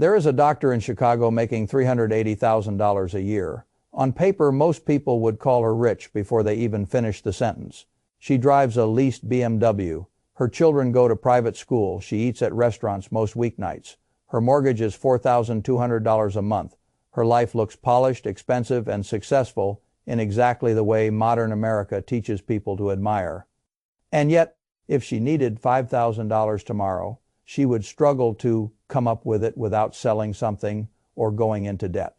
There is a doctor in Chicago making $380,000 a year. On paper, most people would call her rich before they even finish the sentence. She drives a leased BMW. Her children go to private school. She eats at restaurants most weeknights. Her mortgage is $4,200 a month. Her life looks polished, expensive, and successful in exactly the way modern America teaches people to admire. And yet, if she needed $5,000 tomorrow, she would struggle to come up with it without selling something or going into debt.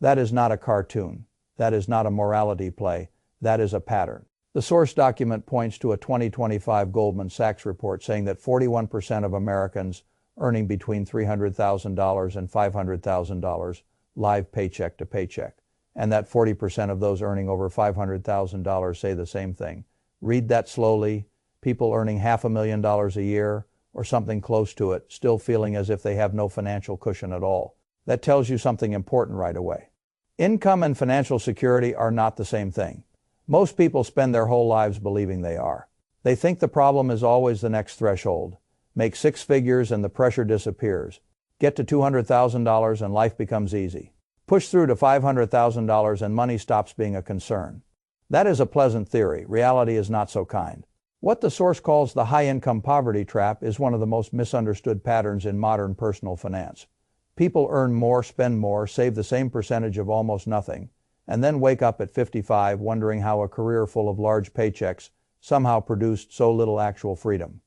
That is not a cartoon. That is not a morality play. That is a pattern. The source document points to a 2025 Goldman Sachs report saying that 41% of Americans earning between $300,000 and $500,000 live paycheck to paycheck, and that 40% of those earning over $500,000 say the same thing. Read that slowly. People earning $500,000 a year or something close to it, still feeling as if they have no financial cushion at all. That tells you something important right away. Income and financial security are not the same thing. Most people spend their whole lives believing they are. They think the problem is always the next threshold. Make six figures and the pressure disappears. Get to $200,000 and life becomes easy. Push through to $500,000 and money stops being a concern. That is a pleasant theory. Reality is not so kind. What the source calls the high-income poverty trap is one of the most misunderstood patterns in modern personal finance. People earn more, spend more, save the same percentage of almost nothing, and then wake up at 55 wondering how a career full of large paychecks somehow produced so little actual freedom.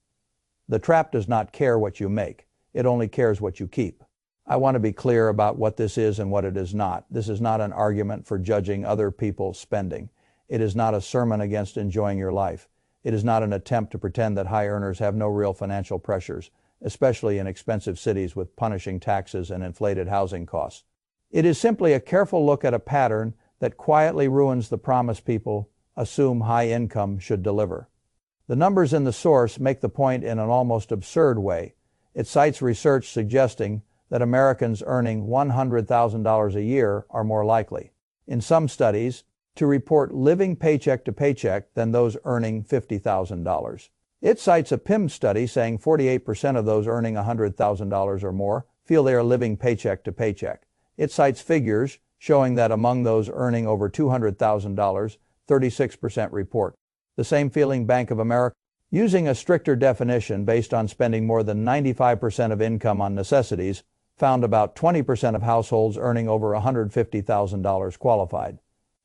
The trap does not care what you make. It only cares what you keep. I want to be clear about what this is and what it is not. This is not an argument for judging other people's spending. It is not a sermon against enjoying your life. It is not an attempt to pretend that high earners have no real financial pressures, especially in expensive cities with punishing taxes and inflated housing costs. It is simply a careful look at a pattern that quietly ruins the promise people assume high income should deliver. The numbers in the source make the point in an almost absurd way. It cites research suggesting that Americans earning $100,000 a year are more likely, in some studies, to report living paycheck to paycheck than those earning $50,000. It cites a PIM study saying 48% of those earning $100,000 or more feel they are living paycheck to paycheck. It cites figures showing that among those earning over $200,000, 36% report the same feeling. Bank of America, using a stricter definition based on spending more than 95% of income on necessities, found about 20% of households earning over $150,000 qualified.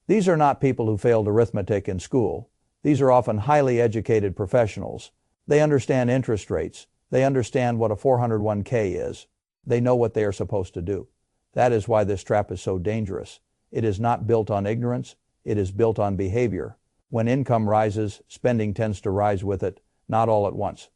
These are not people who failed arithmetic in school. These are often highly educated professionals. They understand interest rates. They understand what a 401k is. They know what they are supposed to do. That is why this trap is so dangerous. It is not built on ignorance. It is built on behavior. When income rises, spending tends to rise with it, not all at once.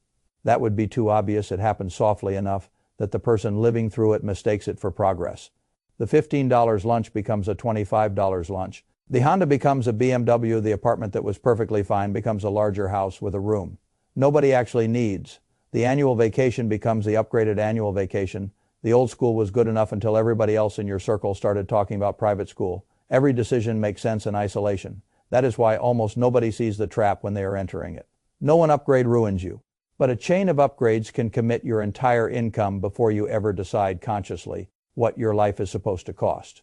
That would be too obvious. It happens softly enough that the person living through it mistakes it for progress. The $15 lunch becomes a $25 lunch. The Honda becomes a BMW. The apartment that was perfectly fine becomes a larger house with a room nobody actually needs. The annual vacation becomes the upgraded annual vacation. The old school was good enough until everybody else in your circle started talking about private school. Every decision makes sense in isolation. That is why almost nobody sees the trap when they are entering it. No one upgrade ruins you. But a chain of upgrades can commit your entire income before you ever decide consciously what your life is supposed to cost.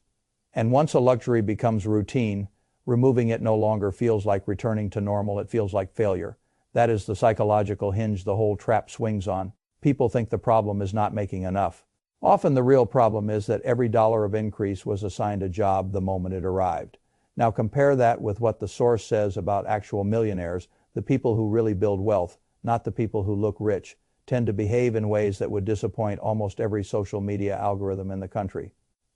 And once a luxury becomes routine, removing it no longer feels like returning to normal. It feels like failure. That is the psychological hinge the whole trap swings on. People think the problem is not making enough. Often the real problem is that every dollar of increase was assigned a job the moment it arrived. Now compare that with what the source says about actual millionaires. The people who really build wealth, not the people who look rich, tend to behave in ways that would disappoint almost every social media algorithm in the country.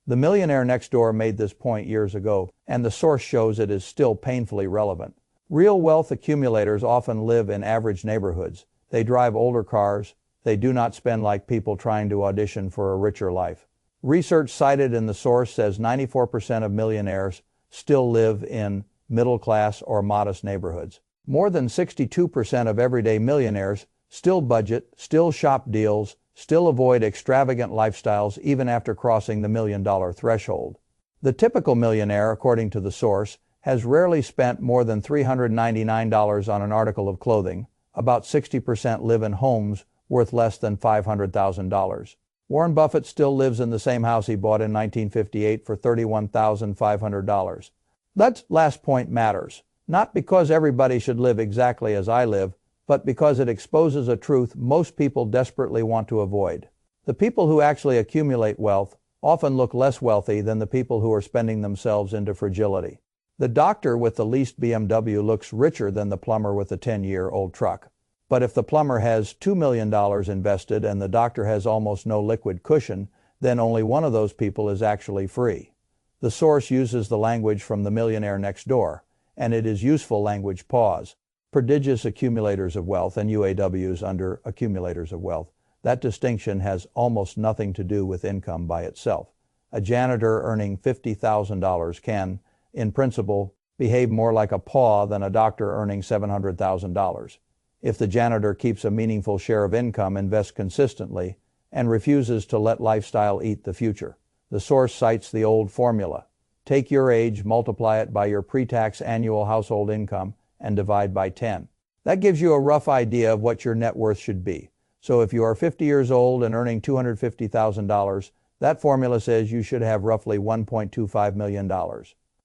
The millionaire next door made this point years ago, and the source shows it is still painfully relevant. Real wealth accumulators often live in average neighborhoods. They drive older cars. They do not spend like people trying to audition for a richer life. Research cited in the source says 94% of millionaires still live in middle-class or modest neighborhoods. More than 62% of everyday millionaires still budget, still shop deals, still avoid extravagant lifestyles even after crossing the $1 million threshold. The typical millionaire, according to the source, has rarely spent more than $399 on an article of clothing. About 60% live in homes worth less than $500,000. Warren Buffett still lives in the same house he bought in 1958 for $31,500. That last point matters, not because everybody should live exactly as I live, but because it exposes a truth most people desperately want to avoid. The people who actually accumulate wealth often look less wealthy than the people who are spending themselves into fragility. The doctor with the leased BMW looks richer than the plumber with the 10-year-old truck. But if the plumber has $2 million invested and the doctor has almost no liquid cushion, then only one of those people is actually free. The source uses the language from The Millionaire Next Door, and it is useful language. Pause. Prodigious accumulators of wealth and UAWs under accumulators of wealth. That distinction has almost nothing to do with income by itself. A janitor earning $50,000 can, in principle, behave more like a paw than a doctor earning $700,000. If the janitor keeps a meaningful share of income, invests consistently, and refuses to let lifestyle eat the future. The source cites the old formula. Take your age, multiply it by your pre-tax annual household income, and divide by 10. That gives you a rough idea of what your net worth should be. So if you are 50 years old and earning $250,000, that formula says you should have roughly $1.25 million.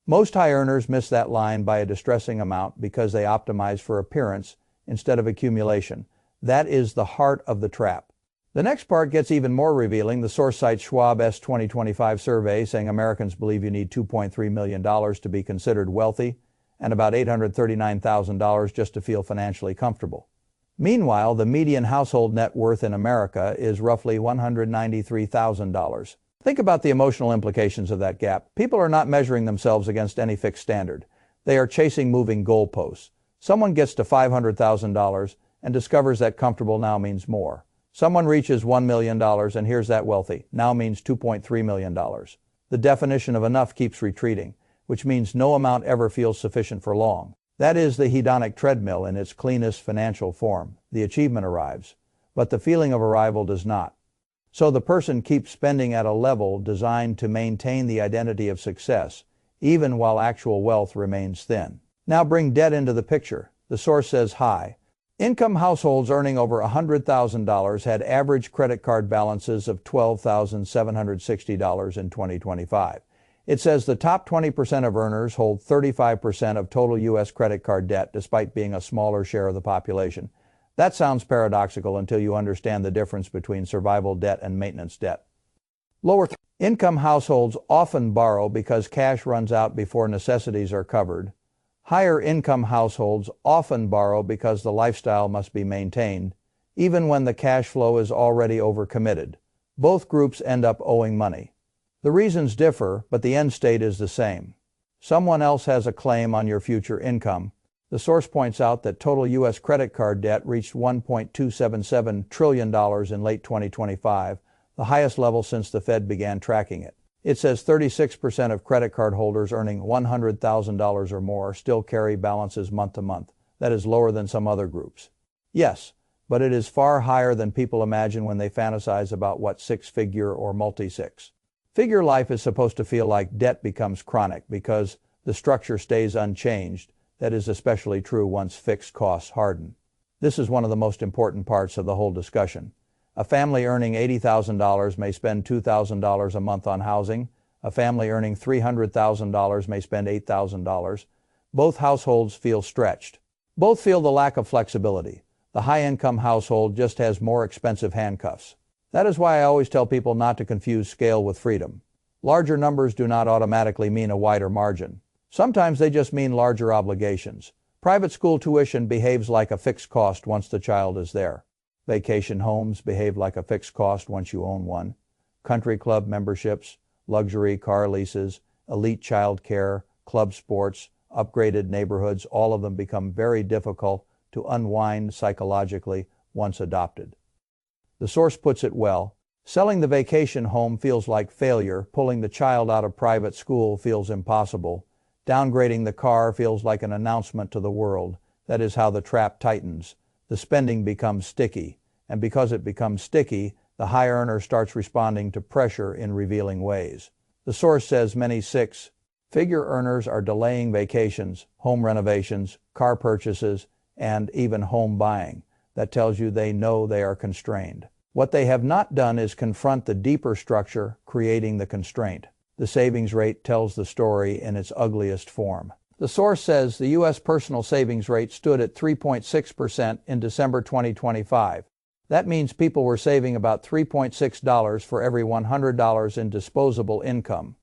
Most high earners miss that line by a distressing amount because they optimize for appearance instead of accumulation. That is the heart of the trap. The next part gets even more revealing. The source cites Schwab's 2025 survey saying Americans believe you need $2.3 million to be considered wealthy and about $839,000 just to feel financially comfortable. Meanwhile, the median household net worth in America is roughly $193,000. Think about the emotional implications of that gap. People are not measuring themselves against any fixed standard. They are chasing moving goalposts. Someone gets to $500,000 and discovers that comfortable now means more. Someone reaches $1 million and hears that wealthy now means $2.3 million. The definition of enough keeps retreating, which means no amount ever feels sufficient for long. That is the hedonic treadmill in its cleanest financial form. The achievement arrives, but the feeling of arrival does not. So the person keeps spending at a level designed to maintain the identity of success, even while actual wealth remains thin. Now bring debt into the picture. The source says high income households earning over $100,000 had average credit card balances of $12,760 in 2025. It says the top 20% of earners hold 35% of total U.S. credit card debt despite being a smaller share of the population. That sounds paradoxical until you understand the difference between survival debt and maintenance debt. Lower income households often borrow because cash runs out before necessities are covered. Higher income households often borrow because the lifestyle must be maintained, even when the cash flow is already overcommitted. Both groups end up owing money. The reasons differ, but the end state is the same. Someone else has a claim on your future income. The source points out that total U.S. credit card debt reached $1.277 trillion in late 2025, the highest level since the Fed began tracking it. It says 36% of credit card holders earning $100,000 or more still carry balances month to month. That is lower than some other groups. Yes, but it is far higher than people imagine when they fantasize about what six-figure or multi-six. Figure life is supposed to feel like debt becomes chronic because the structure stays unchanged. That is especially true once fixed costs harden. This is one of the most important parts of the whole discussion. A family earning $80,000 may spend $2,000 a month on housing. A family earning $300,000 may spend $8,000. Both households feel stretched. Both feel the lack of flexibility. The high-income household just has more expensive handcuffs. That is why I always tell people not to confuse scale with freedom. Larger numbers do not automatically mean a wider margin. Sometimes they just mean larger obligations. Private school tuition behaves like a fixed cost once the child is there. Vacation homes behave like a fixed cost once you own one. Country club memberships, luxury car leases, elite child care, club sports, upgraded neighborhoods, all of them become very difficult to unwind psychologically once adopted. The source puts it well. Selling the vacation home feels like failure. Pulling the child out of private school feels impossible. Downgrading the car feels like an announcement to the world. That is how the trap tightens. The spending becomes sticky, and because it becomes sticky, the high earner starts responding to pressure in revealing ways. The source says many six-figure earners are delaying vacations, home renovations, car purchases, and even home buying. That tells you they know they are constrained. What they have not done is confront the deeper structure creating the constraint. The savings rate tells the story in its ugliest form. The source says the U.S. personal savings rate stood at 3.6% in December 2025. That means people were saving about $3.6 for every $100 in disposable income.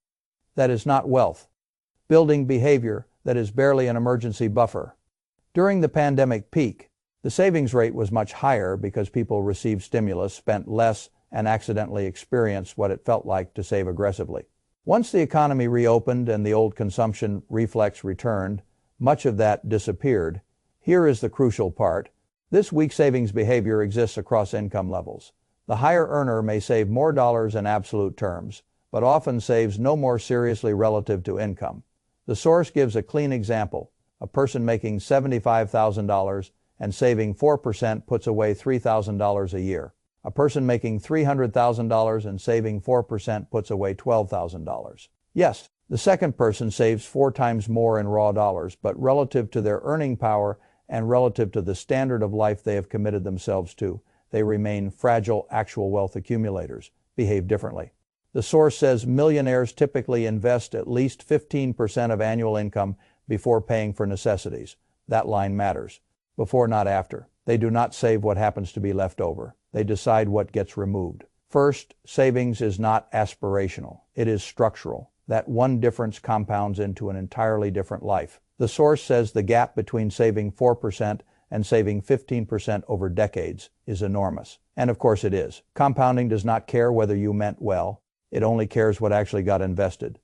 That is not wealth. Building behavior that is barely an emergency buffer. During the pandemic peak, the savings rate was much higher because people received stimulus, spent less, and accidentally experienced what it felt like to save aggressively. Once the economy reopened and the old consumption reflex returned, much of that disappeared. Here is the crucial part. This weak savings behavior exists across income levels. The higher earner may save more dollars in absolute terms, but often saves no more seriously relative to income. The source gives a clean example. A person making $75,000 and saving 4% puts away $3,000 a year. A person making $300,000 and saving 4% puts away $12,000. Yes, the second person saves 4 times more in raw dollars, but relative to their earning power and relative to the standard of life they have committed themselves to, they remain fragile actual wealth accumulators, behave differently. The source says millionaires typically invest at least 15% of annual income before paying for necessities. That line matters. Before, not after. They do not save what happens to be left over. They decide what gets removed. First, savings is not aspirational. It is structural. That one difference compounds into an entirely different life. The source says the gap between saving 4% and saving 15% over decades is enormous. And of course it is. Compounding does not care whether you meant well. It only cares what actually got invested.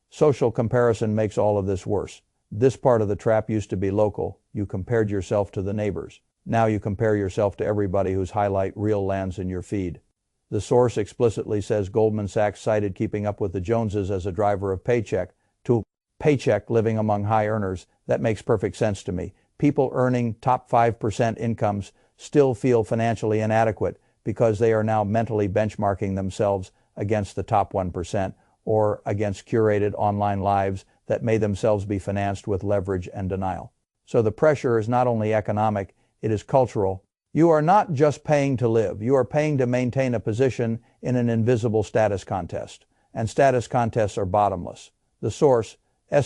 Social comparison makes all of this worse. This part of the trap used to be local. You compared yourself to the neighbors. Now you compare yourself to everybody whose highlight reel lands in your feed. The source explicitly says Goldman Sachs cited keeping up with the Joneses as a driver of paycheck to paycheck living among high earners. That makes perfect sense to me. People earning top 5% incomes still feel financially inadequate because they are now mentally benchmarking themselves against the top 1% or against curated online lives that may themselves be financed with leverage and denial. So the pressure is not only economic, it is cultural. You are not just paying to live. You are paying to maintain a position in an invisible status contest. And status contests are bottomless. The source's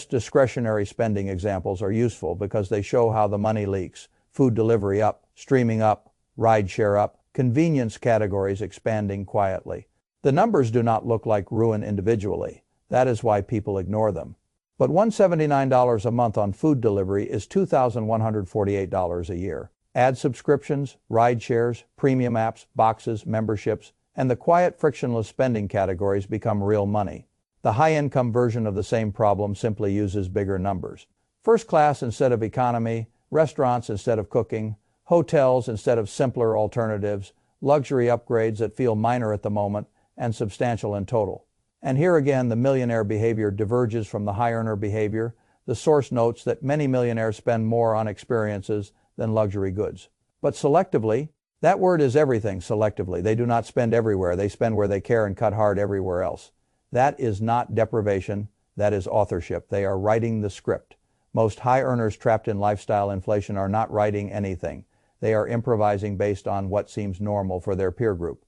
discretionary spending examples are useful because they show how the money leaks. Food delivery up, streaming up, ride share up, convenience categories expanding quietly. The numbers do not look like ruin individually. That is why people ignore them. But $179 a month on food delivery is $2,148 a year. Add subscriptions, ride shares, premium apps, boxes, memberships, and the quiet frictionless spending categories become real money. The high-income version of the same problem simply uses bigger numbers. First class instead of economy, restaurants instead of cooking, hotels instead of simpler alternatives, luxury upgrades that feel minor at the moment and substantial in total. And here again, the millionaire behavior diverges from the high earner behavior. The source notes that many millionaires spend more on experiences than luxury goods. But selectively, that word is everything, selectively. They do not spend everywhere. They spend where they care and cut hard everywhere else. That is not deprivation. That is authorship. They are writing the script. Most high earners trapped in lifestyle inflation are not writing anything. They are improvising based on what seems normal for their peer group.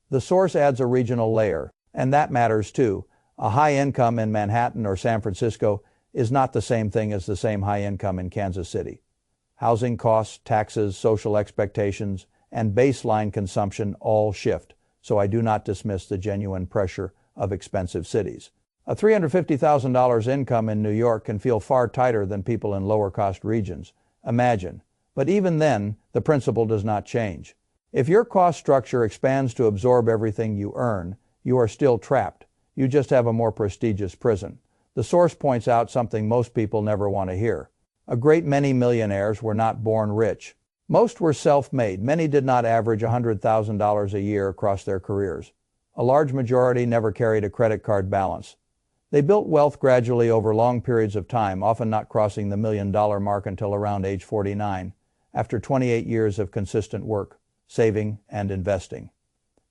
The source adds a regional layer. And that matters too. A high income in Manhattan or San Francisco is not the same thing as the same high income in Kansas City. Housing costs, taxes, social expectations, and baseline consumption all shift, so I do not dismiss the genuine pressure of expensive cities. A $350,000 income in New York can feel far tighter than people in lower cost regions. Imagine. But even then, the principle does not change. If your cost structure expands to absorb everything you earn, you are still trapped. You just have a more prestigious prison. The source points out something most people never want to hear. A great many millionaires were not born rich. Most were self-made. Many did not average $100,000 a year across their careers. A large majority never carried a credit card balance. They built wealth gradually over long periods of time, often not crossing the $1 million mark until around age 49, after 28 years of consistent work, saving, and investing.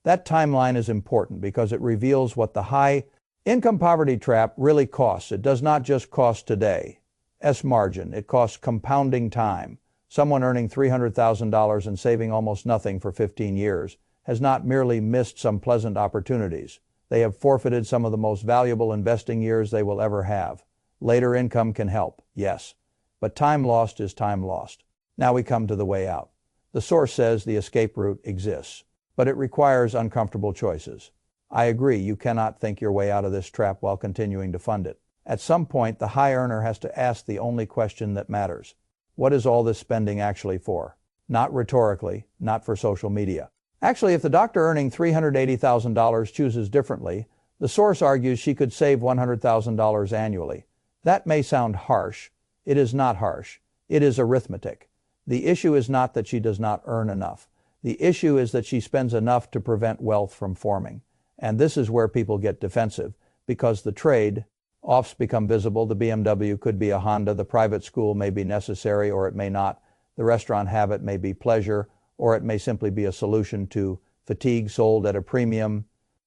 That timeline is important because it reveals what the high income poverty trap really costs. It does not just cost today. S-margin. It costs compounding time. Someone earning $300,000 and saving almost nothing for 15 years has not merely missed some pleasant opportunities. They have forfeited some of the most valuable investing years they will ever have. Later income can help, yes, but time lost is time lost. Now we come to the way out. The source says the escape route exists, but it requires uncomfortable choices. I agree, you cannot think your way out of this trap while continuing to fund it. At some point, the high earner has to ask the only question that matters. What is all this spending actually for? Not rhetorically, not for social media. Actually, if the doctor earning $380,000 chooses differently, the source argues she could save $100,000 annually. That may sound harsh. It is not harsh. It is arithmetic. The issue is not that she does not earn enough. The issue is that she spends enough to prevent wealth from forming. And this is where people get defensive, because the trade-offs become visible. The BMW could be a Honda, the private school may be necessary or it may not, the restaurant habit may be pleasure, or it may simply be a solution to fatigue sold at a premium.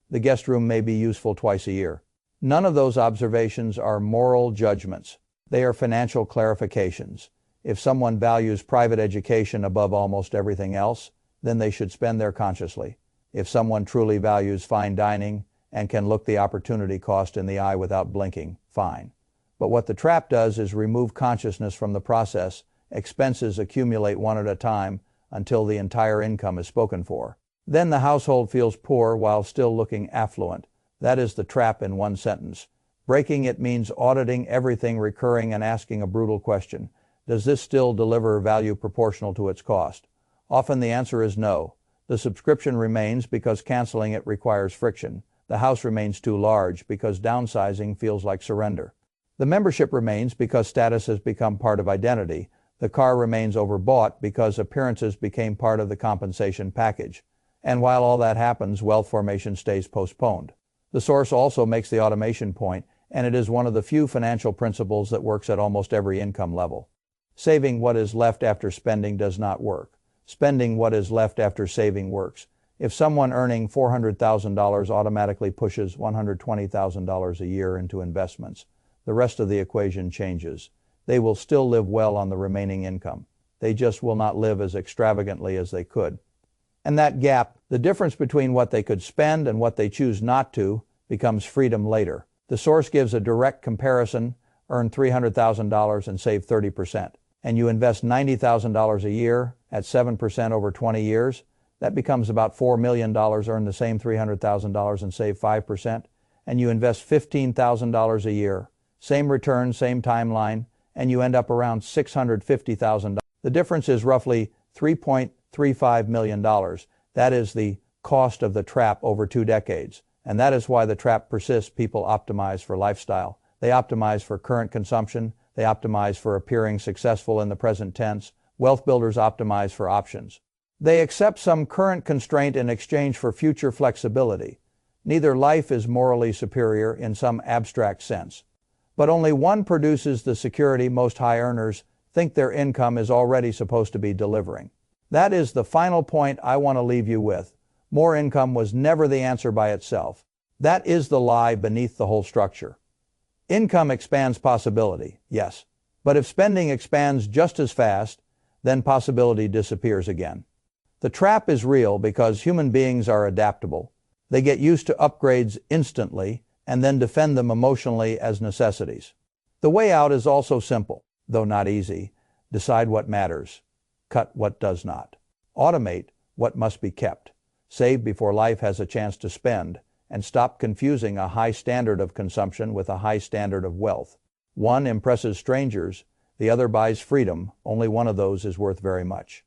The guest room may be useful twice a year. None of those observations are moral judgments. They are financial clarifications. If someone values private education above almost everything else, then they should spend there consciously. If someone truly values fine dining and can look the opportunity cost in the eye without blinking, fine. But what the trap does is remove consciousness from the process. Expenses accumulate one at a time until the entire income is spoken for. Then the household feels poor while still looking affluent. That is the trap in one sentence. Breaking it means auditing everything recurring and asking a brutal question. Does this still deliver value proportional to its cost? Often the answer is no. The subscription remains because canceling it requires friction. The house remains too large because downsizing feels like surrender. The membership remains because status has become part of identity. The car remains overbought because appearances became part of the compensation package. And while all that happens, wealth formation stays postponed. The source also makes the automation point, and it is one of the few financial principles that works at almost every income level. Saving what is left after spending does not work. Spending what is left after saving works. If someone earning $400,000 automatically pushes $120,000 a year into investments, the rest of the equation changes. They will still live well on the remaining income. They just will not live as extravagantly as they could. And that gap, the difference between what they could spend and what they choose not to, becomes freedom later. The source gives a direct comparison. Earn $300,000 and save 30%. And you invest $90,000 a year at 7% over 20 years, that becomes about $4 million. Earn the same $300,000 and save 5%. And you invest $15,000 a year, same return, same timeline, and you end up around $650,000. The difference is roughly $3.35 million. That is the cost of the trap over 2 decades. And that is why the trap persists. People optimize for lifestyle. They optimize for current consumption. They optimize for appearing successful in the present tense. Wealth builders optimize for options. They accept some current constraint in exchange for future flexibility. Neither life is morally superior in some abstract sense. But only one produces the security most high earners think their income is already supposed to be delivering. That is the final point I want to leave you with. More income was never the answer by itself. That is the lie beneath the whole structure. Income expands possibility, yes. But if spending expands just as fast, then possibility disappears again. The trap is real because human beings are adaptable. They get used to upgrades instantly and then defend them emotionally as necessities. The way out is also simple, though not easy. Decide what matters. Cut what does not. Automate what must be kept. Save before life has a chance to spend, and stop confusing a high standard of consumption with a high standard of wealth. One impresses strangers, the other buys freedom. Only one of those is worth very much.